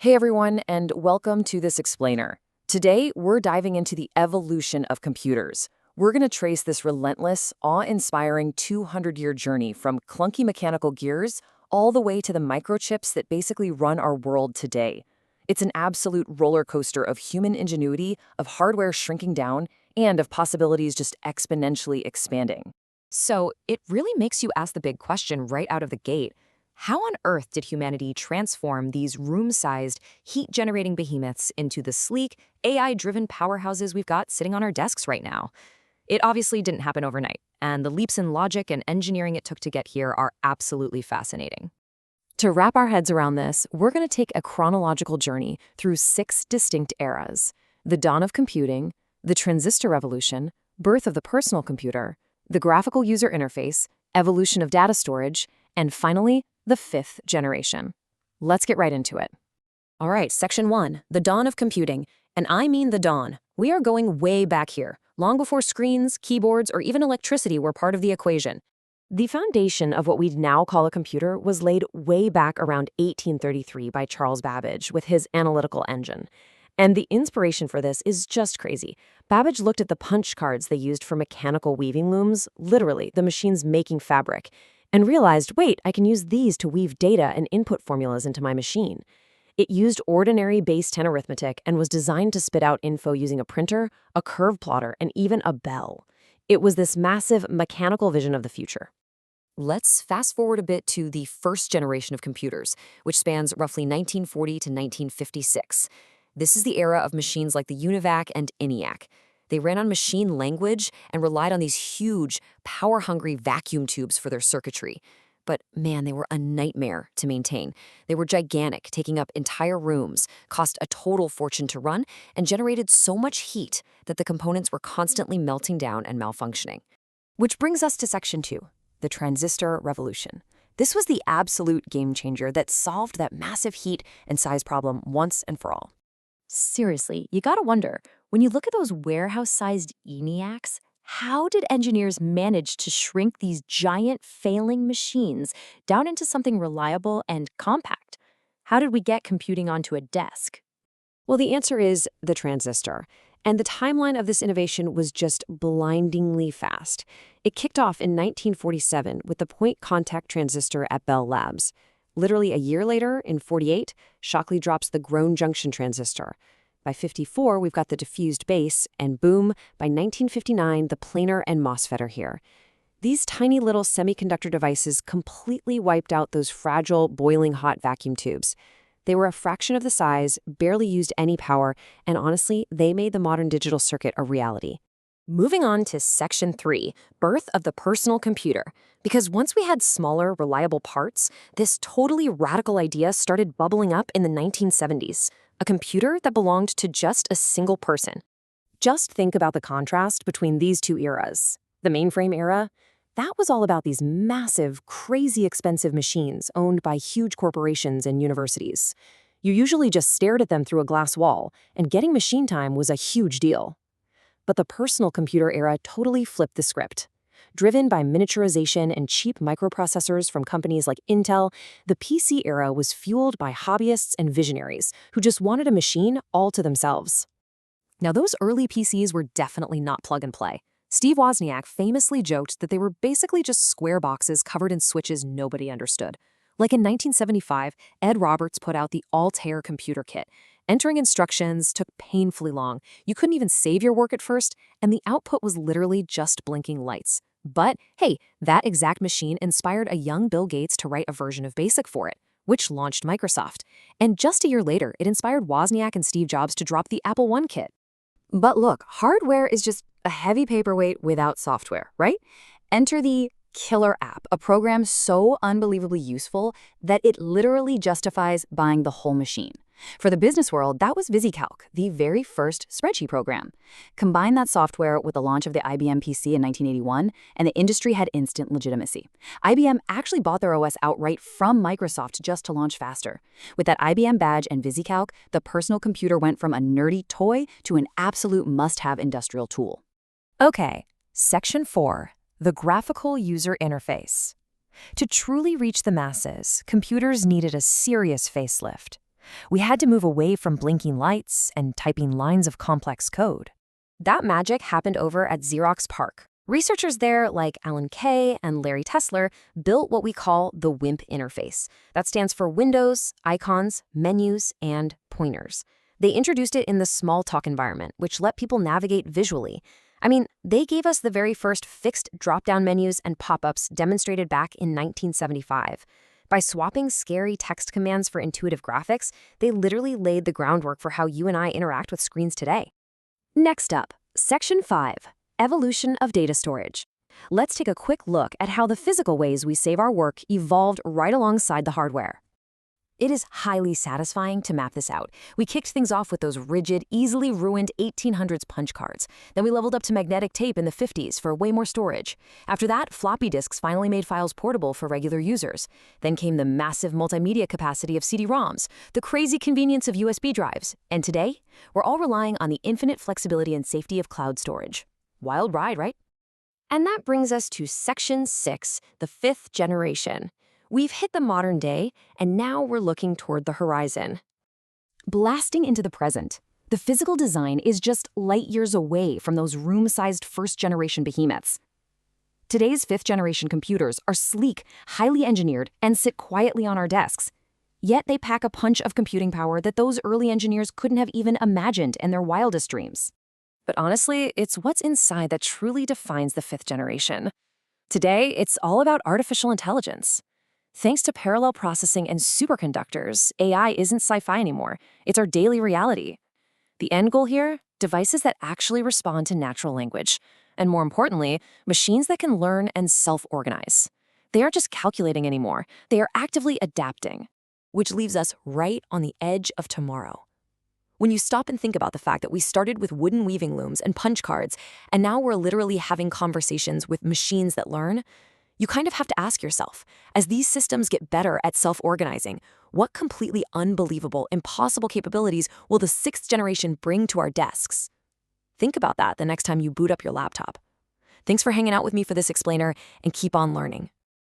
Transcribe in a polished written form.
Hey everyone, and welcome to this explainer. Today, we're diving into the evolution of computers. We're going to trace this relentless, awe-inspiring 200-year journey from clunky mechanical gears all the way to the microchips that basically run our world today. It's an absolute roller coaster of human ingenuity, of hardware shrinking down, and of possibilities just exponentially expanding. So it really makes you ask the big question right out of the gate. How on earth did humanity transform these room-sized, heat-generating behemoths into the sleek, AI-driven powerhouses we've got sitting on our desks right now? It obviously didn't happen overnight, and the leaps in logic and engineering it took to get here are absolutely fascinating. To wrap our heads around this, we're going to take a chronological journey through 6 distinct eras: the dawn of computing, the Transistor Revolution, birth of the personal computer, the graphical user interface, evolution of data storage, and finally, the 5th generation. Let's get right into it. All right, Section 1, the dawn of computing. And I mean the dawn. We are going way back here, long before screens, keyboards, or even electricity were part of the equation. The foundation of what we'd now call a computer was laid way back around 1833 by Charles Babbage with his analytical engine. And the inspiration for this is just crazy. Babbage looked at the punch cards they used for mechanical weaving looms, literally the machines making fabric, and realized, wait, I can use these to weave data and input formulas into my machine. It used ordinary base 10 arithmetic and was designed to spit out info using a printer, a curve plotter, and even a bell. It was this massive mechanical vision of the future. Let's fast forward a bit to the first generation of computers, which spans roughly 1940 to 1956. This is the era of machines like the UNIVAC and ENIAC. They ran on machine language and relied on these huge, power-hungry vacuum tubes for their circuitry. But man, they were a nightmare to maintain. They were gigantic, taking up entire rooms, cost a total fortune to run, and generated so much heat that the components were constantly melting down and malfunctioning. Which brings us to Section 2, the Transistor Revolution. This was the absolute game changer that solved that massive heat and size problem once and for all. Seriously, you gotta wonder, when you look at those warehouse-sized ENIACs, how did engineers manage to shrink these giant failing machines down into something reliable and compact? How did we get computing onto a desk? Well, the answer is the transistor. And the timeline of this innovation was just blindingly fast. It kicked off in 1947 with the point contact transistor at Bell Labs. Literally a year later, in 48, Shockley drops the grown junction transistor. By 54, we've got the diffused base, and boom, by 1959, the planar and MOSFET are here. These tiny little semiconductor devices completely wiped out those fragile, boiling hot vacuum tubes. They were a fraction of the size, barely used any power, and honestly, they made the modern digital circuit a reality. Moving on to Section 3, birth of the personal computer. Because once we had smaller, reliable parts, this totally radical idea started bubbling up in the 1970s. A computer that belonged to just a single person. Just think about the contrast between these two eras. The mainframe era, that was all about these massive, crazy expensive machines owned by huge corporations and universities. You usually just stared at them through a glass wall, and getting machine time was a huge deal. But the personal computer era totally flipped the script. Driven by miniaturization and cheap microprocessors from companies like Intel, the PC era was fueled by hobbyists and visionaries who just wanted a machine all to themselves. Now, those early PCs were definitely not plug and play. Steve Wozniak famously joked that they were basically just square boxes covered in switches nobody understood. Like in 1975, Ed Roberts put out the Altair computer kit. Entering instructions took painfully long. You couldn't even save your work at first, and the output was literally just blinking lights. But hey, that exact machine inspired a young Bill Gates to write a version of BASIC for it, which launched Microsoft. And just a year later, it inspired Wozniak and Steve Jobs to drop the Apple I kit. But look, hardware is just a heavy paperweight without software, right? Enter the killer app, a program so unbelievably useful that it literally justifies buying the whole machine. For the business world, that was VisiCalc, the very first spreadsheet program. Combine that software with the launch of the IBM PC in 1981, and the industry had instant legitimacy. IBM actually bought their OS outright from Microsoft just to launch faster. With that IBM badge and VisiCalc, the personal computer went from a nerdy toy to an absolute must-have industrial tool. Okay, Section 4, the graphical user interface. To truly reach the masses, computers needed a serious facelift. We had to move away from blinking lights and typing lines of complex code. That magic happened over at Xerox PARC. Researchers there, like Alan Kay and Larry Tesler, built what we call the WIMP interface. That stands for Windows, Icons, Menus, and Pointers. They introduced it in the Smalltalk environment, which let people navigate visually. I mean, they gave us the very first fixed drop-down menus and pop-ups demonstrated back in 1975. By swapping scary text commands for intuitive graphics, they literally laid the groundwork for how you and I interact with screens today. Next up, Section 5. Evolution of data storage. Let's take a quick look at how the physical ways we save our work evolved right alongside the hardware. It is highly satisfying to map this out. We kicked things off with those rigid, easily ruined 1800s punch cards. Then we leveled up to magnetic tape in the 50s for way more storage. After that, floppy disks finally made files portable for regular users. Then came the massive multimedia capacity of CD-ROMs, the crazy convenience of USB drives. And today, we're all relying on the infinite flexibility and safety of cloud storage. Wild ride, right? And that brings us to Section 6, the 5th generation. We've hit the modern day, and now we're looking toward the horizon. Blasting into the present, the physical design is just light years away from those room-sized first-generation behemoths. Today's 5th-generation computers are sleek, highly engineered, and sit quietly on our desks. Yet they pack a punch of computing power that those early engineers couldn't have even imagined in their wildest dreams. But honestly, it's what's inside that truly defines the 5th generation. Today, it's all about artificial intelligence. Thanks to parallel processing and superconductors, AI isn't sci-fi anymore. It's our daily reality. The end goal here? Devices that actually respond to natural language. And more importantly, machines that can learn and self-organize. They aren't just calculating anymore. They are actively adapting, which leaves us right on the edge of tomorrow. When you stop and think about the fact that we started with wooden weaving looms and punch cards, and now we're literally having conversations with machines that learn, you kind of have to ask yourself, as these systems get better at self-organizing, what completely unbelievable, impossible capabilities will the 6th generation bring to our desks? Think about that the next time you boot up your laptop. Thanks for hanging out with me for this explainer, and keep on learning.